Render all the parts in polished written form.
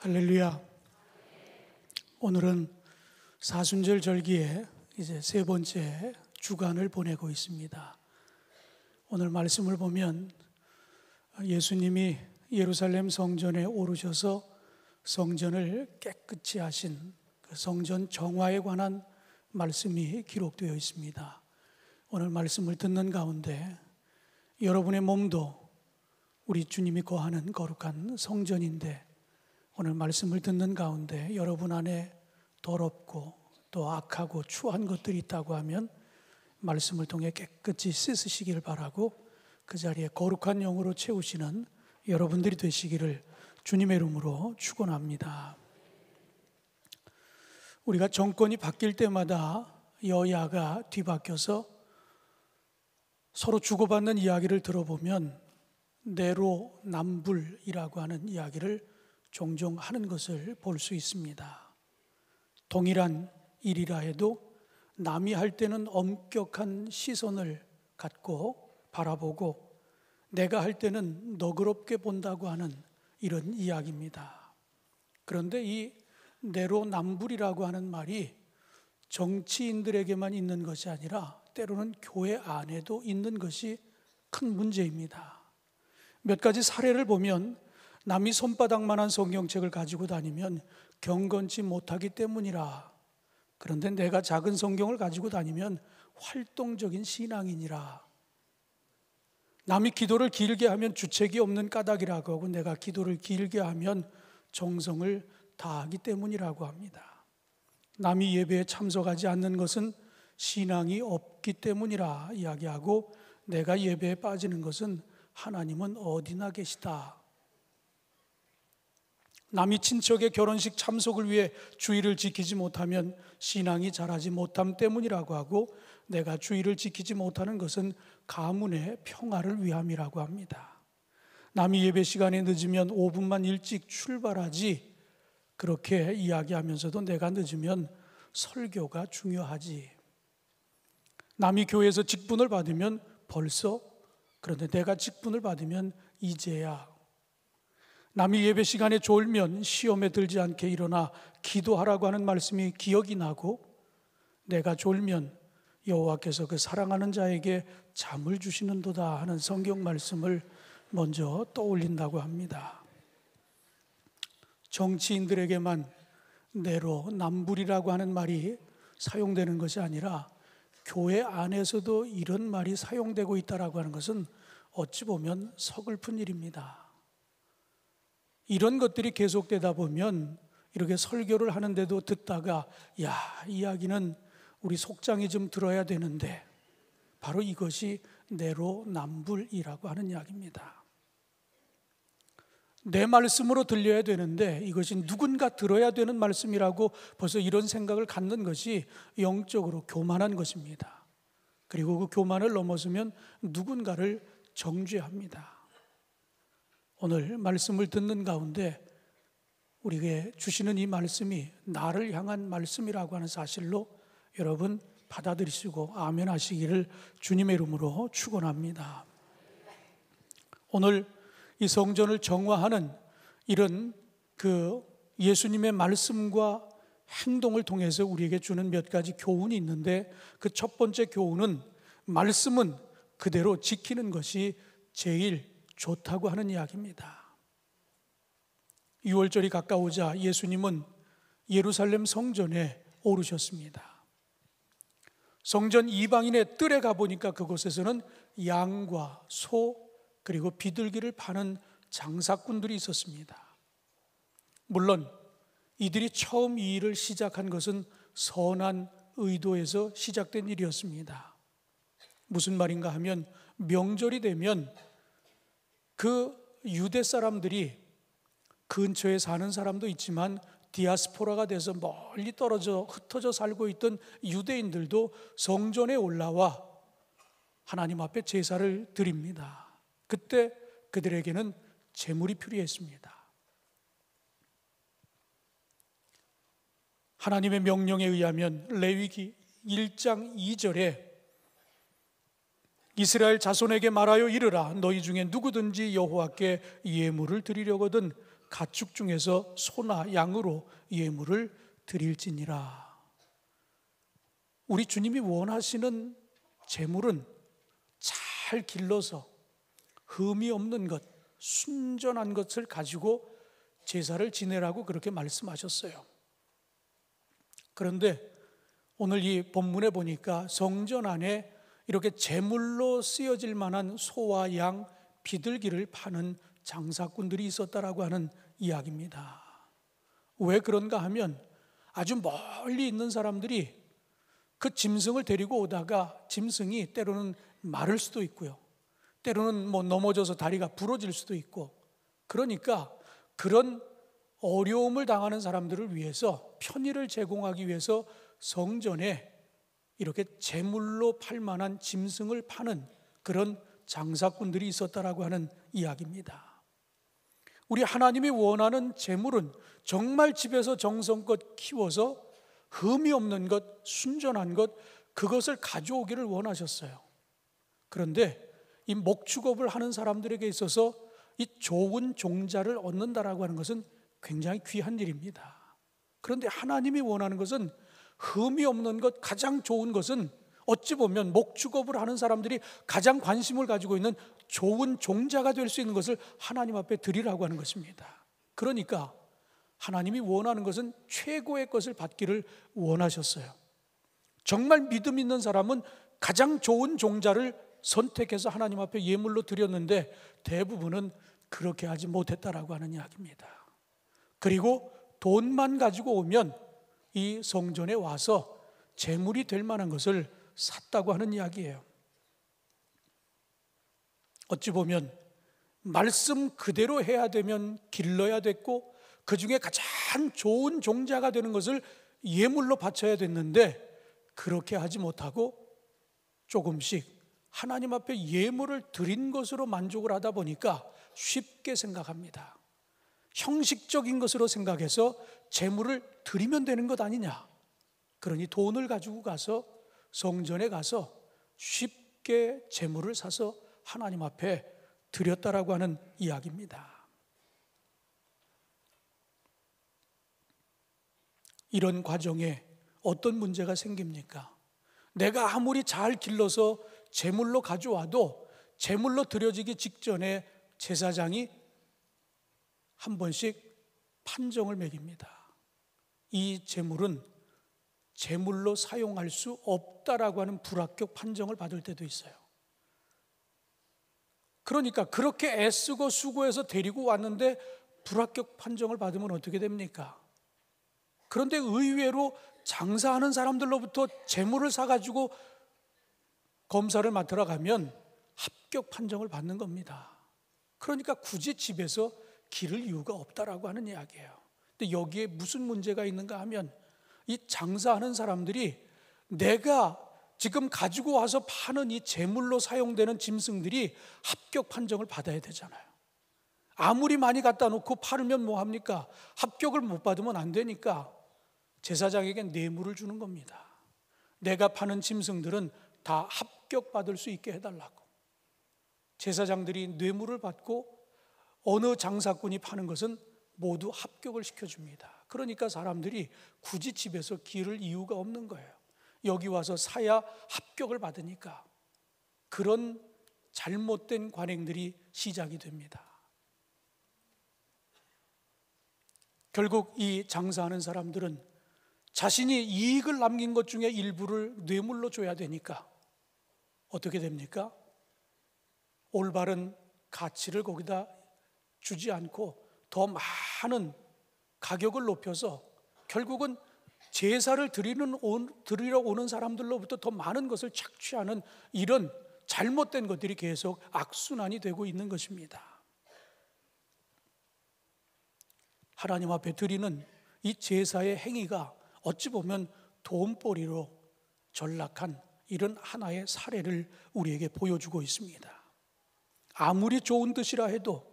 할렐루야. 오늘은 사순절 절기에 이제 세 번째 주간을 보내고 있습니다. 오늘 말씀을 보면 예수님이 예루살렘 성전에 오르셔서 성전을 깨끗이 하신 그 성전 정화에 관한 말씀이 기록되어 있습니다. 오늘 말씀을 듣는 가운데 여러분의 몸도 우리 주님이 거하는 거룩한 성전인데, 오늘 말씀을 듣는 가운데 여러분 안에 더럽고 또 악하고 추한 것들이 있다고 하면 말씀을 통해 깨끗이 씻으시길 바라고, 그 자리에 거룩한 영으로 채우시는 여러분들이 되시기를 주님의 이름으로 축원합니다. 우리가 정권이 바뀔 때마다 여야가 뒤바뀌어서 서로 주고받는 이야기를 들어보면 내로남불이라고 하는 이야기를 종종 하는 것을 볼 수 있습니다. 동일한 일이라 해도 남이 할 때는 엄격한 시선을 갖고 바라보고 내가 할 때는 너그럽게 본다고 하는 이런 이야기입니다. 그런데 이 내로남불이라고 하는 말이 정치인들에게만 있는 것이 아니라 때로는 교회 안에도 있는 것이 큰 문제입니다. 몇 가지 사례를 보면 남이 손바닥만한 성경책을 가지고 다니면 경건치 못하기 때문이라, 그런데 내가 작은 성경을 가지고 다니면 활동적인 신앙이니라, 남이 기도를 길게 하면 주책이 없는 까닭이라고 하고 내가 기도를 길게 하면 정성을 다하기 때문이라고 합니다. 남이 예배에 참석하지 않는 것은 신앙이 없기 때문이라 이야기하고, 내가 예배에 빠지는 것은 하나님은 어디나 계시다. 남이 친척의 결혼식 참석을 위해 주의를 지키지 못하면 신앙이 자라지 못함 때문이라고 하고, 내가 주의를 지키지 못하는 것은 가문의 평화를 위함이라고 합니다. 남이 예배 시간에 늦으면 5분만 일찍 출발하지, 그렇게 이야기하면서도 내가 늦으면 설교가 중요하지. 남이 교회에서 직분을 받으면 벌써, 그런데 내가 직분을 받으면 이제야. 남이 예배 시간에 졸면 시험에 들지 않게 일어나 기도하라고 하는 말씀이 기억이 나고, 내가 졸면 여호와께서 그 사랑하는 자에게 잠을 주시는도다 하는 성경 말씀을 먼저 떠올린다고 합니다. 정치인들에게만 내로남불이라고 하는 말이 사용되는 것이 아니라 교회 안에서도 이런 말이 사용되고 있다고 하는 것은 어찌 보면 서글픈 일입니다. 이런 것들이 계속되다 보면 이렇게 설교를 하는데도 듣다가 야, 이야기는 우리 속장이 좀 들어야 되는데, 바로 이것이 내로남불이라고 하는 이야기입니다. 내 말씀으로 들려야 되는데 이것이 누군가 들어야 되는 말씀이라고 벌써 이런 생각을 갖는 것이 영적으로 교만한 것입니다. 그리고 그 교만을 넘어서면 누군가를 정죄합니다. 오늘 말씀을 듣는 가운데 우리에게 주시는 이 말씀이 나를 향한 말씀이라고 하는 사실로 여러분 받아들이시고 아멘 하시기를 주님의 이름으로 축원합니다. 오늘 이 성전을 정화하는 이런 그 예수님의 말씀과 행동을 통해서 우리에게 주는 몇 가지 교훈이 있는데, 그 첫 번째 교훈은 말씀은 그대로 지키는 것이 제일 좋다고 하는 이야기입니다. 6월절이 가까우자 예수님은 예루살렘 성전에 오르셨습니다. 성전 이방인의 뜰에 가보니까 그곳에서는 양과 소 그리고 비둘기를 파는 장사꾼들이 있었습니다. 물론 이들이 처음 이 일을 시작한 것은 선한 의도에서 시작된 일이었습니다. 무슨 말인가 하면 명절이 되면 그 유대 사람들이, 근처에 사는 사람도 있지만 디아스포라가 돼서 멀리 떨어져 흩어져 살고 있던 유대인들도 성전에 올라와 하나님 앞에 제사를 드립니다. 그때 그들에게는 제물이 필요했습니다. 하나님의 명령에 의하면 레위기 1장 2절에 이스라엘 자손에게 말하여 이르라, 너희 중에 누구든지 여호와께 예물을 드리려거든 가축 중에서 소나 양으로 예물을 드릴지니라. 우리 주님이 원하시는 제물은 잘 길러서 흠이 없는 것, 순전한 것을 가지고 제사를 지내라고 그렇게 말씀하셨어요. 그런데 오늘 이 본문에 보니까 성전 안에 이렇게 제물로 쓰여질 만한 소와 양, 비둘기를 파는 장사꾼들이 있었다라고 하는 이야기입니다. 왜 그런가 하면 아주 멀리 있는 사람들이 그 짐승을 데리고 오다가 짐승이 때로는 마를 수도 있고요, 때로는 넘어져서 다리가 부러질 수도 있고, 그러니까 그런 어려움을 당하는 사람들을 위해서 편의를 제공하기 위해서 성전에 이렇게 제물로 팔 만한 짐승을 파는 그런 장사꾼들이 있었다라고 하는 이야기입니다. 우리 하나님이 원하는 제물은 정말 집에서 정성껏 키워서 흠이 없는 것, 순전한 것, 그것을 가져오기를 원하셨어요. 그런데 이 목축업을 하는 사람들에게 있어서 이 좋은 종자를 얻는다라고 하는 것은 굉장히 귀한 일입니다. 그런데 하나님이 원하는 것은 흠이 없는 것, 가장 좋은 것은 어찌 보면 목축업을 하는 사람들이 가장 관심을 가지고 있는 좋은 종자가 될 수 있는 것을 하나님 앞에 드리라고 하는 것입니다. 그러니까 하나님이 원하는 것은 최고의 것을 받기를 원하셨어요. 정말 믿음 있는 사람은 가장 좋은 종자를 선택해서 하나님 앞에 예물로 드렸는데 대부분은 그렇게 하지 못했다라고 하는 이야기입니다. 그리고 돈만 가지고 오면 이 성전에 와서 제물이 될 만한 것을 샀다고 하는 이야기예요. 어찌 보면 말씀 그대로 해야 되면 길러야 됐고, 그 중에 가장 좋은 종자가 되는 것을 예물로 바쳐야 됐는데 그렇게 하지 못하고 조금씩 하나님 앞에 예물을 드린 것으로 만족을 하다 보니까 쉽게 생각합니다. 형식적인 것으로 생각해서 제물을 드리면 되는 것 아니냐. 그러니 돈을 가지고 가서 성전에 가서 쉽게 제물을 사서 하나님 앞에 드렸다라고 하는 이야기입니다. 이런 과정에 어떤 문제가 생깁니까? 내가 아무리 잘 길러서 제물로 가져와도 제물로 드려지기 직전에 제사장이 한 번씩 판정을 매깁니다. 이 제물은 제물로 사용할 수 없다라고 하는 불합격 판정을 받을 때도 있어요. 그러니까 그렇게 애쓰고 수고해서 데리고 왔는데 불합격 판정을 받으면 어떻게 됩니까? 그런데 의외로 장사하는 사람들로부터 제물을 사가지고 검사를 맡으러 가면 합격 판정을 받는 겁니다. 그러니까 굳이 집에서 기를 이유가 없다라고 하는 이야기예요. 근데 여기에 무슨 문제가 있는가 하면 이 장사하는 사람들이 내가 지금 가지고 와서 파는 이 제물로 사용되는 짐승들이 합격 판정을 받아야 되잖아요. 아무리 많이 갖다 놓고 팔면 뭐 합니까? 합격을 못 받으면 안 되니까 제사장에게 뇌물을 주는 겁니다. 내가 파는 짐승들은 다 합격받을 수 있게 해달라고. 제사장들이 뇌물을 받고 어느 장사꾼이 파는 것은 모두 합격을 시켜줍니다. 그러니까 사람들이 굳이 집에서 기를 이유가 없는 거예요. 여기 와서 사야 합격을 받으니까. 그런 잘못된 관행들이 시작이 됩니다. 결국 이 장사하는 사람들은 자신이 이익을 남긴 것 중에 일부를 뇌물로 줘야 되니까 어떻게 됩니까? 올바른 가치를 거기다 주지 않고 더 많은 가격을 높여서 결국은 제사를 드리러 오는 사람들로부터 더 많은 것을 착취하는 이런 잘못된 것들이 계속 악순환이 되고 있는 것입니다. 하나님 앞에 드리는 이 제사의 행위가 어찌 보면 돈벌이로 전락한 이런 하나의 사례를 우리에게 보여주고 있습니다. 아무리 좋은 뜻이라 해도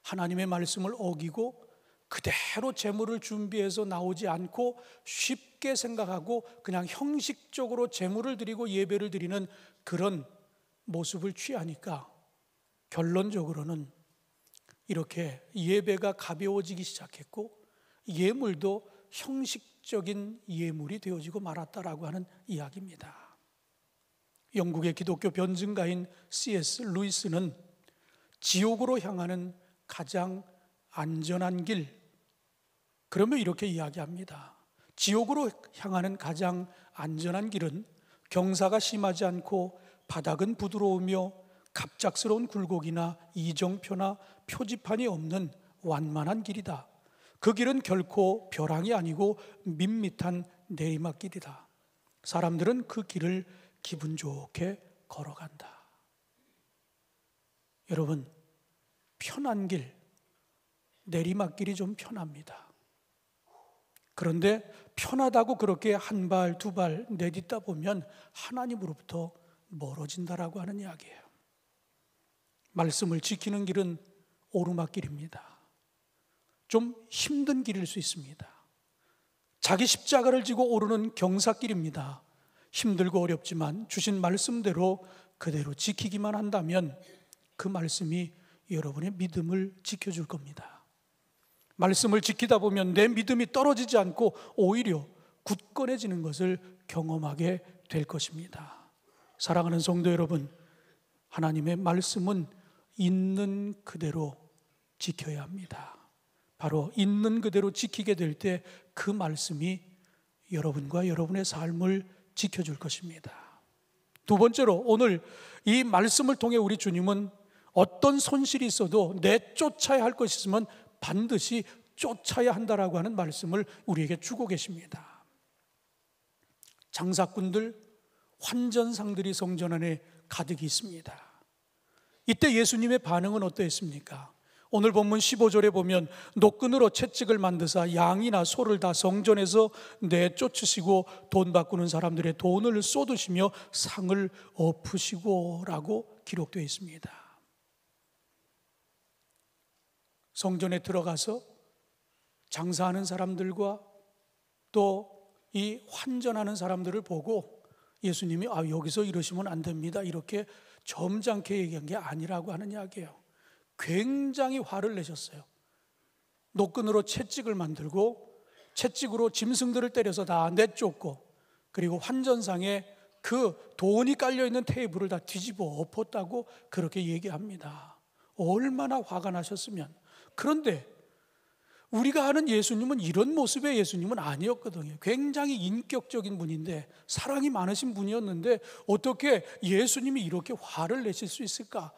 하나님의 말씀을 어기고 그대로 제물을 준비해서 나오지 않고 쉽게 생각하고 그냥 형식적으로 제물을 드리고 예배를 드리는 그런 모습을 취하니까 결론적으로는 이렇게 예배가 가벼워지기 시작했고 예물도 형식적인 예물이 되어지고 말았다라고 하는 이야기입니다. 영국의 기독교 변증가인 C.S. 루이스는 지옥으로 향하는 가장 안전한 길, 그러면 이렇게 이야기합니다. 지옥으로 향하는 가장 안전한 길은 경사가 심하지 않고 바닥은 부드러우며 갑작스러운 굴곡이나 이정표나 표지판이 없는 완만한 길이다. 그 길은 결코 벼랑이 아니고 밋밋한 내리막길이다. 사람들은 그 길을 기분 좋게 걸어간다. 여러분, 편한 길, 내리막길이 좀 편합니다. 그런데 편하다고 그렇게 한 발, 두 발 내딛다 보면 하나님으로부터 멀어진다라고 하는 이야기예요. 말씀을 지키는 길은 오르막길입니다. 좀 힘든 길일 수 있습니다. 자기 십자가를 지고 오르는 경사길입니다. 힘들고 어렵지만 주신 말씀대로 그대로 지키기만 한다면 그 말씀이 여러분의 믿음을 지켜줄 겁니다. 말씀을 지키다 보면 내 믿음이 떨어지지 않고 오히려 굳건해지는 것을 경험하게 될 것입니다. 사랑하는 성도 여러분, 하나님의 말씀은 있는 그대로 지켜야 합니다. 바로 있는 그대로 지키게 될 때 그 말씀이 여러분과 여러분의 삶을 지켜줄 것입니다. 두 번째로, 오늘 이 말씀을 통해 우리 주님은 어떤 손실이 있어도 내쫓아야 할 것이 있으면 반드시 쫓아야 한다라고 하는 말씀을 우리에게 주고 계십니다. 장사꾼들, 환전상들이 성전 안에 가득히 있습니다. 이때 예수님의 반응은 어떠했습니까? 오늘 본문 15절에 보면 노끈으로 채찍을 만드사 양이나 소를 다 성전에서 내쫓으시고 돈 바꾸는 사람들의 돈을 쏟으시며 상을 엎으시고 라고 기록되어 있습니다. 성전에 들어가서 장사하는 사람들과 또 이 환전하는 사람들을 보고 예수님이 여기서 이러시면 안 됩니다, 이렇게 점잖게 얘기한 게 아니라고 하는 이야기예요. 굉장히 화를 내셨어요. 노끈으로 채찍을 만들고 채찍으로 짐승들을 때려서 다 내쫓고, 그리고 환전상에 그 돈이 깔려있는 테이블을 다 뒤집어 엎었다고 그렇게 얘기합니다. 얼마나 화가 나셨으면. 그런데 우리가 아는 예수님은 이런 모습의 예수님은 아니었거든요. 굉장히 인격적인 분인데, 사랑이 많으신 분이었는데 어떻게 예수님이 이렇게 화를 내실 수 있을까?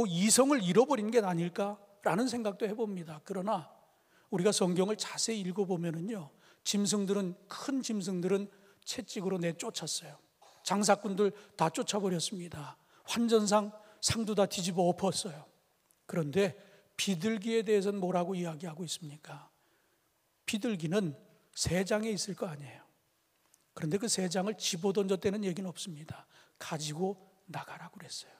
이성을 잃어버린 게 아닐까라는 생각도 해봅니다. 그러나 우리가 성경을 자세히 읽어보면요, 큰 짐승들은 채찍으로 내쫓았어요. 장사꾼들 다 쫓아버렸습니다. 환전상 상도 다 뒤집어 엎었어요. 그런데 비둘기에 대해서는 뭐라고 이야기하고 있습니까? 비둘기는 세 장에 있을 거 아니에요. 그런데 그 세 장을 집어던졌다는 얘기는 없습니다. 가지고 나가라고 그랬어요.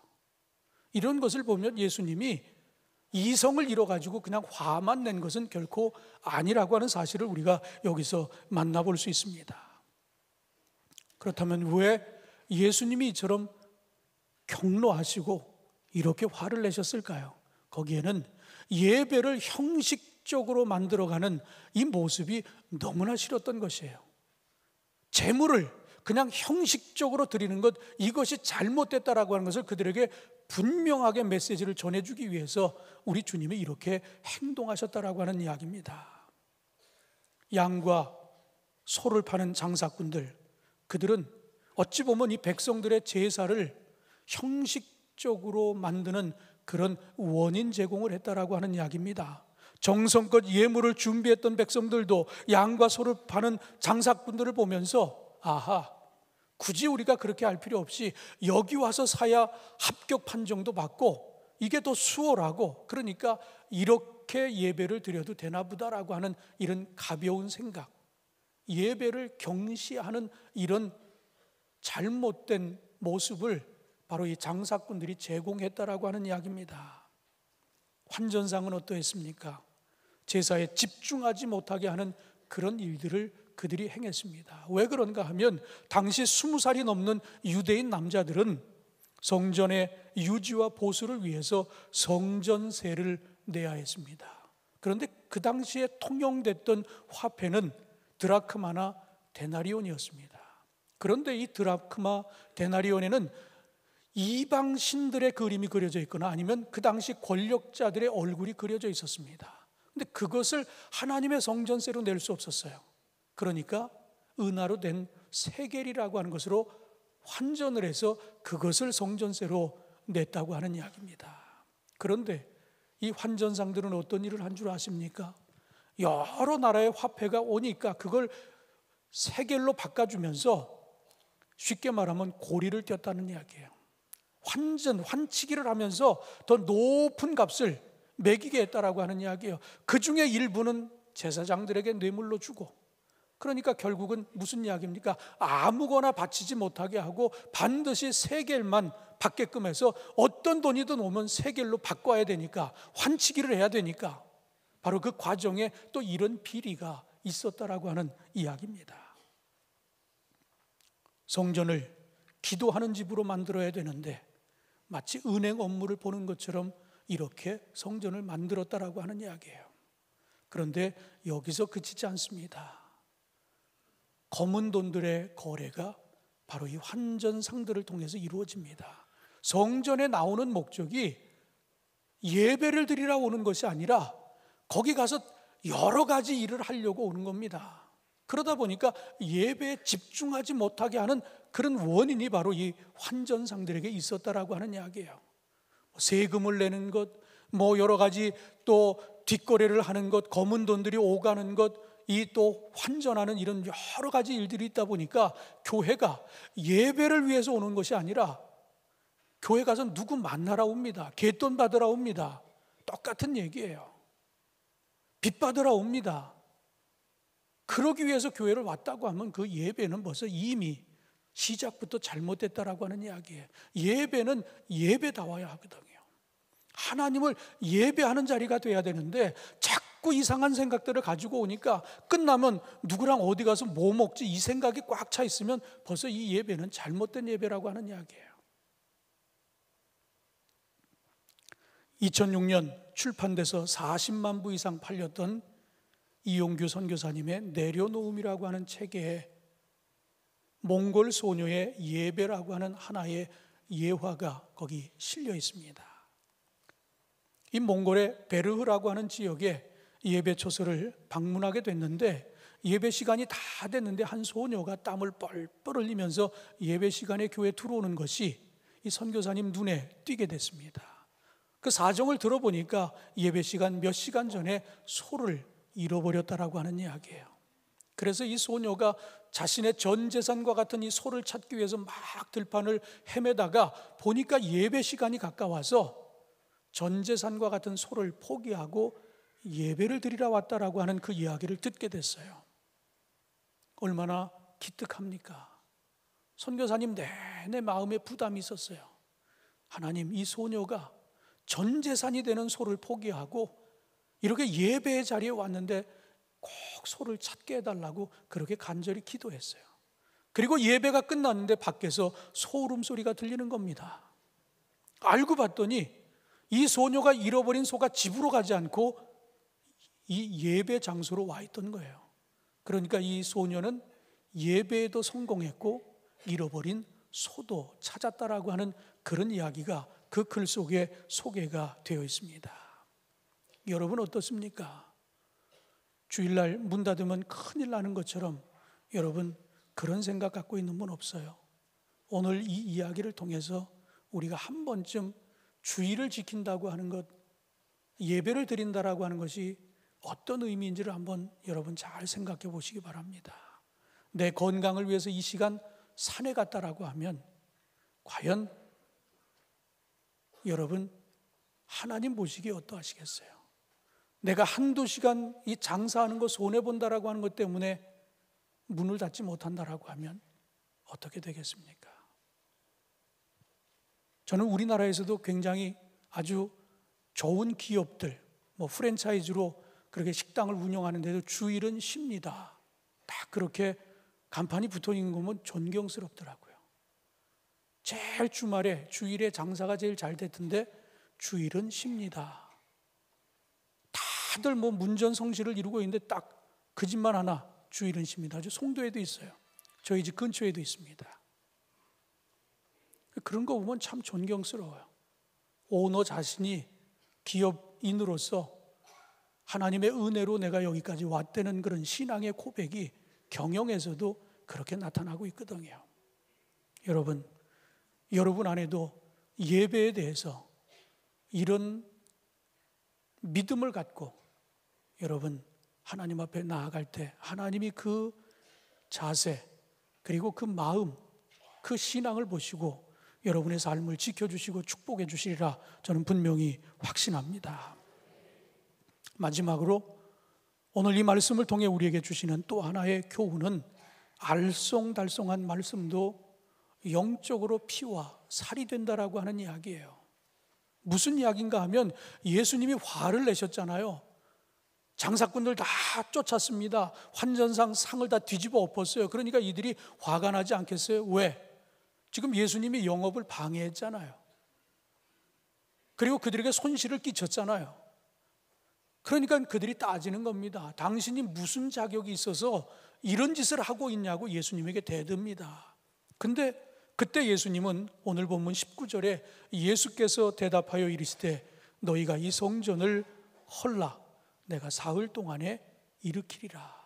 이런 것을 보면 예수님이 이성을 잃어가지고 그냥 화만 낸 것은 결코 아니라고 하는 사실을 우리가 여기서 만나볼 수 있습니다. 그렇다면 왜 예수님이 이처럼 경로하시고 이렇게 화를 내셨을까요? 거기에는 예배를 형식적으로 만들어가는 이 모습이 너무나 싫었던 것이에요. 제물을 그냥 형식적으로 드리는 것, 이것이 잘못됐다라고 하는 것을 그들에게 분명하게 메시지를 전해주기 위해서 우리 주님이 이렇게 행동하셨다라고 하는 이야기입니다. 양과 소를 파는 장사꾼들, 그들은 어찌 보면 이 백성들의 제사를 형식적으로 만드는 그런 원인 제공을 했다라고 하는 이야기입니다. 정성껏 예물을 준비했던 백성들도 양과 소를 파는 장사꾼들을 보면서 굳이 우리가 그렇게 할 필요 없이 여기 와서 사야 합격 판정도 받고 이게 더 수월하고, 그러니까 이렇게 예배를 드려도 되나 보다라고 하는 이런 가벼운 생각, 예배를 경시하는 이런 잘못된 모습을 바로 이 장사꾼들이 제공했다라고 하는 이야기입니다. 환전상은 어떠했습니까? 제사에 집중하지 못하게 하는 그런 일들을 그들이 행했습니다. 왜 그런가 하면 당시 20살이 넘는 유대인 남자들은 성전의 유지와 보수를 위해서 성전세를 내야 했습니다. 그런데 그 당시에 통용됐던 화폐는 드라크마나 데나리온이었습니다. 그런데 이 드라크마, 데나리온에는 이방 신들의 그림이 그려져 있거나 아니면 그 당시 권력자들의 얼굴이 그려져 있었습니다. 근데 그것을 하나님의 성전세로 낼 수 없었어요. 그러니까 은화로 된 세겔이라고 하는 것으로 환전을 해서 그것을 성전세로 냈다고 하는 이야기입니다. 그런데 이 환전상들은 어떤 일을 한 줄 아십니까? 여러 나라의 화폐가 오니까 그걸 세겔로 바꿔주면서 쉽게 말하면 고리를 떼었다는 이야기예요. 환치기를 하면서 더 높은 값을 매기게 했다라고 하는 이야기예요. 그 중에 일부는 제사장들에게 뇌물로 주고, 그러니까 결국은 무슨 이야기입니까? 아무거나 바치지 못하게 하고 반드시 세겔만 받게끔 해서 어떤 돈이든 오면 세겔로 바꿔야 되니까, 환치기를 해야 되니까, 바로 그 과정에 또 이런 비리가 있었다라고 하는 이야기입니다. 성전을 기도하는 집으로 만들어야 되는데 마치 은행 업무를 보는 것처럼 이렇게 성전을 만들었다라고 하는 이야기예요. 그런데 여기서 그치지 않습니다. 검은 돈들의 거래가 바로 이 환전상들을 통해서 이루어집니다. 성전에 나오는 목적이 예배를 드리러 오는 것이 아니라 거기 가서 여러 가지 일을 하려고 오는 겁니다. 그러다 보니까 예배에 집중하지 못하게 하는 그런 원인이 바로 이 환전상들에게 있었다라고 하는 이야기예요. 세금을 내는 것, 여러 가지 또 뒷거래를 하는 것, 검은 돈들이 오가는 것, 이 또 환전하는 이런 여러 가지 일들이 있다 보니까 교회가 예배를 위해서 오는 것이 아니라 교회 가서 누구 만나러 옵니다. 갯돈 받으러 옵니다. 똑같은 얘기예요. 빚 받으러 옵니다. 그러기 위해서 교회를 왔다고 하면 그 예배는 벌써 이미 시작부터 잘못됐다라고 하는 이야기예요. 예배는 예배다워야 하거든요. 하나님을 예배하는 자리가 돼야 되는데 자꾸 이상한 생각들을 가지고 오니까 끝나면 누구랑 어디 가서 뭐 먹지 이 생각이 꽉 차 있으면 벌써 이 예배는 잘못된 예배라고 하는 이야기예요. 2006년 출판돼서 40만 부 이상 팔렸던 이용규 선교사님의 내려놓음이라고 하는 책에 몽골 소녀의 예배라고 하는 하나의 예화가 거기 실려 있습니다. 이 몽골의 베르흐라고 하는 지역에 예배 초소를 방문하게 됐는데 예배 시간이 다 됐는데 한 소녀가 땀을 뻘뻘 흘리면서 예배 시간에 교회에 들어오는 것이 이 선교사님 눈에 띄게 됐습니다. 그 사정을 들어보니까 예배 시간 몇 시간 전에 소를 잃어버렸다라고 하는 이야기예요. 그래서 이 소녀가 자신의 전 재산과 같은 이 소를 찾기 위해서 막 들판을 헤매다가 보니까 예배 시간이 가까워서 전 재산과 같은 소를 포기하고 예배를 드리러 왔다라고 하는 그 이야기를 듣게 됐어요. 얼마나 기특합니까? 선교사님 내내 마음에 부담이 있었어요. 하나님, 이 소녀가 전 재산이 되는 소를 포기하고 이렇게 예배의 자리에 왔는데 꼭 소를 찾게 해달라고 그렇게 간절히 기도했어요. 그리고 예배가 끝났는데 밖에서 소 울음소리가 들리는 겁니다. 알고 봤더니 이 소녀가 잃어버린 소가 집으로 가지 않고 이 예배 장소로 와 있던 거예요. 그러니까 이 소녀는 예배에도 성공했고 잃어버린 소도 찾았다라고 하는 그런 이야기가 그 글 속에 소개가 되어 있습니다. 여러분 어떻습니까? 주일날 문 닫으면 큰일 나는 것처럼 여러분 그런 생각 갖고 있는 분 없어요? 오늘 이 이야기를 통해서 우리가 한 번쯤 주일을 지킨다고 하는 것, 예배를 드린다라고 하는 것이 어떤 의미인지를 한번 여러분 잘 생각해 보시기 바랍니다. 내 건강을 위해서 이 시간 산에 갔다라고 하면 과연 여러분 하나님 보시기에 어떠하시겠어요? 내가 한두 시간 이 장사하는 거 손해본다라고 하는 것 때문에 문을 닫지 못한다라고 하면 어떻게 되겠습니까? 저는 우리나라에서도 굉장히 아주 좋은 기업들, 프랜차이즈로 그렇게 식당을 운영하는데도 주일은 쉽니다. 딱 그렇게 간판이 붙어 있는 거 보면 존경스럽더라고요. 제일 주일에 장사가 제일 잘 됐던데 주일은 쉽니다. 다들 뭐 문전성시를 이루고 있는데 딱 그 집만 하나 주일은십니다. 아주 송도에도 있어요. 저희 집 근처에도 있습니다. 그런 거 보면 참 존경스러워요. 오너 자신이 기업인으로서 하나님의 은혜로 내가 여기까지 왔다는 그런 신앙의 고백이 경영에서도 그렇게 나타나고 있거든요. 여러분 안에도 예배에 대해서 이런 믿음을 갖고 여러분 하나님 앞에 나아갈 때 하나님이 그 자세 그리고 그 마음, 그 신앙을 보시고 여러분의 삶을 지켜주시고 축복해 주시리라 저는 분명히 확신합니다. 마지막으로 오늘 이 말씀을 통해 우리에게 주시는 또 하나의 교훈은 알쏭달쏭한 말씀도 영적으로 피와 살이 된다라고 하는 이야기예요. 무슨 이야기인가 하면 예수님이 화를 내셨잖아요. 장사꾼들 다 쫓았습니다. 환전상 상을 다 뒤집어 엎었어요. 그러니까 이들이 화가 나지 않겠어요? 왜? 지금 예수님이 영업을 방해했잖아요. 그리고 그들에게 손실을 끼쳤잖아요. 그러니까 그들이 따지는 겁니다. 당신이 무슨 자격이 있어서 이런 짓을 하고 있냐고 예수님에게 대듭니다. 근데 그때 예수님은 오늘 본문 19절에 예수께서 대답하여 이르시되 너희가 이 성전을 헐라 내가 사흘 동안에 일으키리라.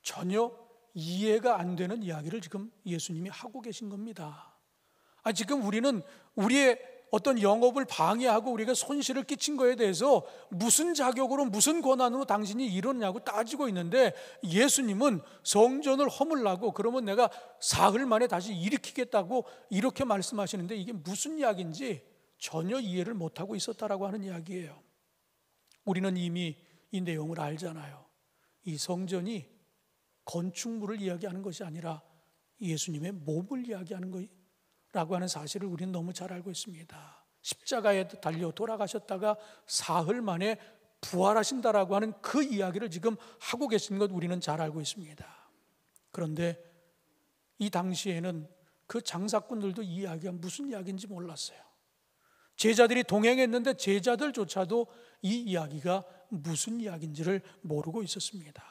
전혀 이해가 안 되는 이야기를 지금 예수님이 하고 계신 겁니다. 지금 우리는 우리의 어떤 영업을 방해하고 우리가 손실을 끼친 거에 대해서 무슨 자격으로 무슨 권한으로 당신이 이러냐고 따지고 있는데 예수님은 성전을 허물라고 그러면 내가 사흘 만에 다시 일으키겠다고 이렇게 말씀하시는데 이게 무슨 이야기인지 전혀 이해를 못하고 있었다라고 하는 이야기예요. 우리는 이미 이 내용을 알잖아요. 이 성전이 건축물을 이야기하는 것이 아니라 예수님의 몸을 이야기하는 거라고 하는 사실을 우리는 너무 잘 알고 있습니다. 십자가에 달려 돌아가셨다가 사흘 만에 부활하신다라고 하는 그 이야기를 지금 하고 계신 것 우리는 잘 알고 있습니다. 그런데 이 당시에는 그 장사꾼들도 이 이야기가 무슨 이야기인지 몰랐어요. 제자들이 동행했는데 제자들조차도 이 이야기가 무슨 이야기인지를 모르고 있었습니다.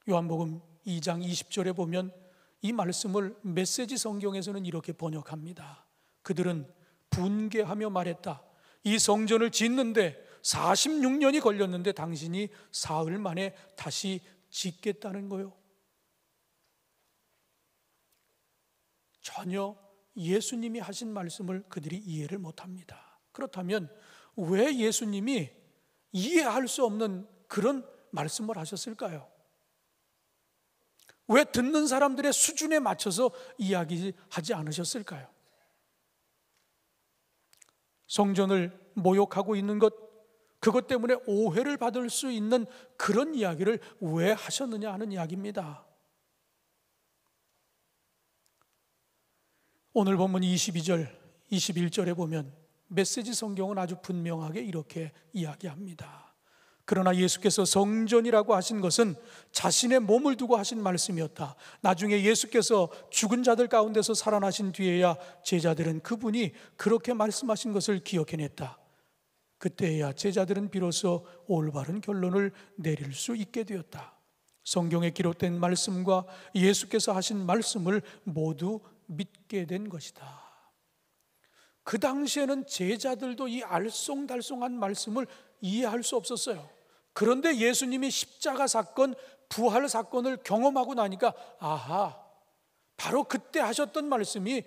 요한복음 2장 20절에 보면 이 말씀을 메시지 성경에서는 이렇게 번역합니다. 그들은 분개하며 말했다. 이 성전을 짓는데 46년이 걸렸는데 당신이 사흘 만에 다시 짓겠다는 거요. 전혀 예수님이 하신 말씀을 그들이 이해를 못합니다. 그렇다면 왜 예수님이 이해할 수 없는 그런 말씀을 하셨을까요? 왜 듣는 사람들의 수준에 맞춰서 이야기하지 않으셨을까요? 성전을 모욕하고 있는 것, 그것 때문에 오해를 받을 수 있는 그런 이야기를 왜 하셨느냐 하는 이야기입니다. 오늘 본문 22절, 21절에 보면 메시지 성경은 아주 분명하게 이렇게 이야기합니다. 그러나 예수께서 성전이라고 하신 것은 자신의 몸을 두고 하신 말씀이었다. 나중에 예수께서 죽은 자들 가운데서 살아나신 뒤에야 제자들은 그분이 그렇게 말씀하신 것을 기억해냈다. 그때야 제자들은 비로소 올바른 결론을 내릴 수 있게 되었다. 성경에 기록된 말씀과 예수께서 하신 말씀을 모두 믿게 된 것이다. 그 당시에는 제자들도 이 알쏭달쏭한 말씀을 이해할 수 없었어요. 그런데 예수님이 십자가 사건, 부활 사건을 경험하고 나니까 아하, 바로 그때 하셨던 말씀이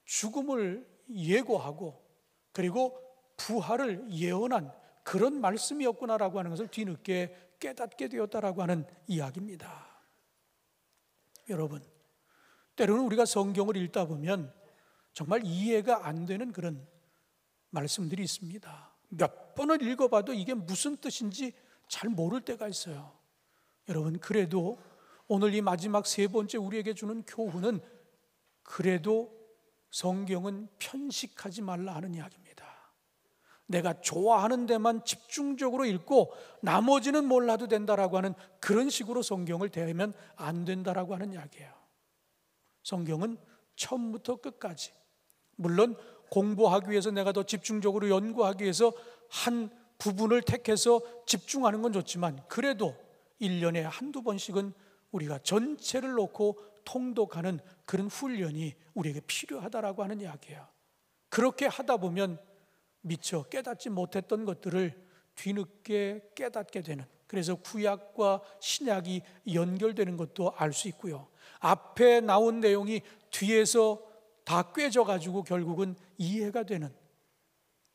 죽음을 예고하고 그리고 부활을 예언한 그런 말씀이었구나라고 하는 것을 뒤늦게 깨닫게 되었다라고 하는 이야기입니다. 여러분, 때로는 우리가 성경을 읽다 보면 정말 이해가 안 되는 그런 말씀들이 있습니다. 몇 번을 읽어봐도 이게 무슨 뜻인지 잘 모를 때가 있어요. 여러분, 그래도 오늘 이 마지막 세 번째 우리에게 주는 교훈은 그래도 성경은 편식하지 말라 하는 이야기입니다. 내가 좋아하는 데만 집중적으로 읽고 나머지는 몰라도 된다라고 하는 그런 식으로 성경을 대하면 안 된다라고 하는 이야기예요. 성경은 처음부터 끝까지, 물론 공부하기 위해서 내가 더 집중적으로 연구하기 위해서 한 부분을 택해서 집중하는 건 좋지만 그래도 1년에 한두 번씩은 우리가 전체를 놓고 통독하는 그런 훈련이 우리에게 필요하다라고 하는 이야기예요. 그렇게 하다 보면 미처 깨닫지 못했던 것들을 뒤늦게 깨닫게 되는, 그래서 구약과 신약이 연결되는 것도 알 수 있고요, 앞에 나온 내용이 뒤에서 다 꿰져가지고 결국은 이해가 되는,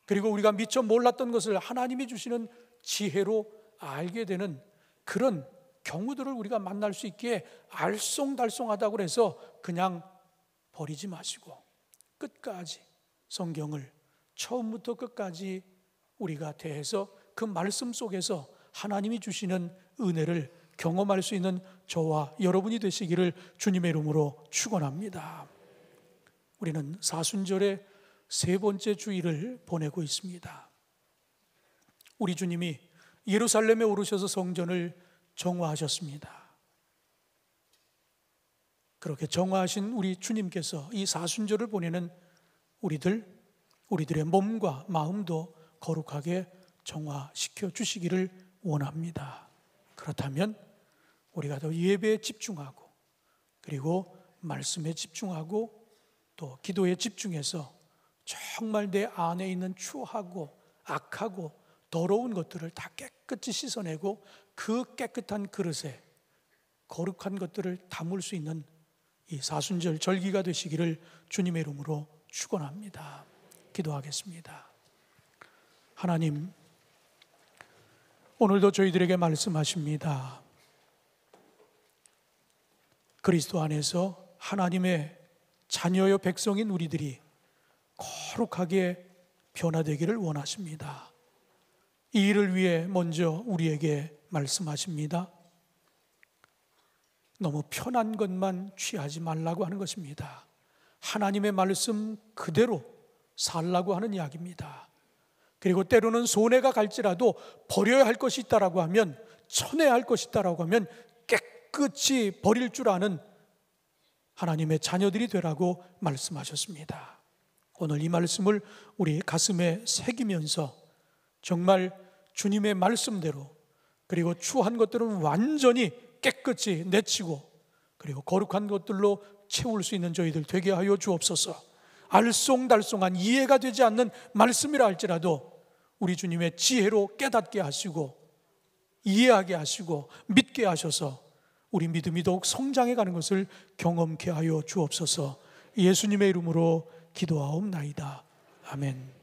그리고 우리가 미처 몰랐던 것을 하나님이 주시는 지혜로 알게 되는 그런 경우들을 우리가 만날 수 있기에 알쏭달쏭하다고 해서 그냥 버리지 마시고 끝까지 성경을 처음부터 끝까지 우리가 대해서 그 말씀 속에서 하나님이 주시는 은혜를 경험할 수 있는 저와 여러분이 되시기를 주님의 이름으로 축원합니다. 우리는 사순절의 세 번째 주일을 보내고 있습니다. 우리 주님이 예루살렘에 오르셔서 성전을 정화하셨습니다. 그렇게 정화하신 우리 주님께서 이 사순절을 보내는 우리들의 몸과 마음도 거룩하게 정화시켜 주시기를 원합니다. 그렇다면 우리가 더 예배에 집중하고, 그리고 말씀에 집중하고, 또 기도에 집중해서 정말 내 안에 있는 추하고 악하고 더러운 것들을 다 깨끗이 씻어내고 그 깨끗한 그릇에 거룩한 것들을 담을 수 있는 이 사순절 절기가 되시기를 주님의 이름으로 축원합니다. 기도하겠습니다. 하나님, 오늘도 저희들에게 말씀하십니다. 그리스도 안에서 하나님의 자녀여 백성인 우리들이 거룩하게 변화되기를 원하십니다. 이 일을 위해 먼저 우리에게 말씀하십니다. 너무 편한 것만 취하지 말라고 하는 것입니다. 하나님의 말씀 그대로 살라고 하는 이야기입니다. 그리고 때로는 손해가 갈지라도 버려야 할 것이 있다라고 하면, 쳐내야 할 것이 있다라고 하면 깨끗이 버릴 줄 아는 하나님의 자녀들이 되라고 말씀하셨습니다. 오늘 이 말씀을 우리 가슴에 새기면서 정말 주님의 말씀대로, 그리고 추한 것들은 완전히 깨끗이 내치고 그리고 거룩한 것들로 채울 수 있는 저희들 되게 하여 주옵소서. 알쏭달쏭한 이해가 되지 않는 말씀이라 할지라도 우리 주님의 지혜로 깨닫게 하시고 이해하게 하시고 믿게 하셔서 우리 믿음이 더욱 성장해 가는 것을 경험케 하여 주옵소서. 예수님의 이름으로 기도하옵나이다. 아멘.